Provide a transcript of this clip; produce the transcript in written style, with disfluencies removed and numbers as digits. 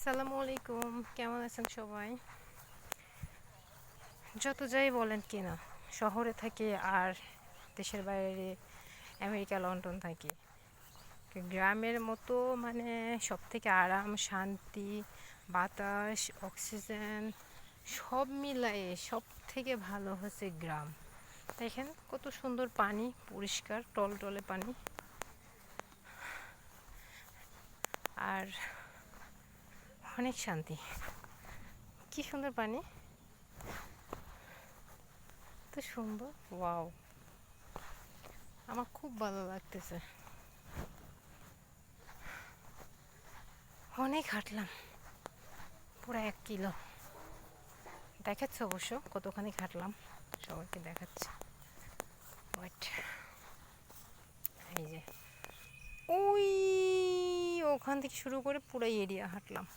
আসসালামু আলাইকুম, কেমন আছেন সবাই? যত যাই বলেন কি না, শহরে থাকি আর দেশের বাইরে আমেরিকা লন্ডন থাকি, গ্রামের মতো মানে সব থেকে আরাম, শান্তি, বাতাস, অক্সিজেন সব মিলায়ে সব থেকে ভালো হচ্ছে গ্রাম। দেখেন কত সুন্দর পানি, পরিষ্কার টলটলে পানি। আর অনেক শান্তি, কি সুন্দর পানি, এত সুন্দর, ওয়াও! আমার খুব ভালো লাগতেছে। অনেক হাঁটলাম, পুরো 1 কিলো। দেখাচ্ছে অবশ্য কতখানি হাঁটলাম, সবাইকে দেখাচ্ছে। ওয়েট, এই যে ওই ওখান থেকে শুরু করে পুরো এরিয়া হাঁটলাম।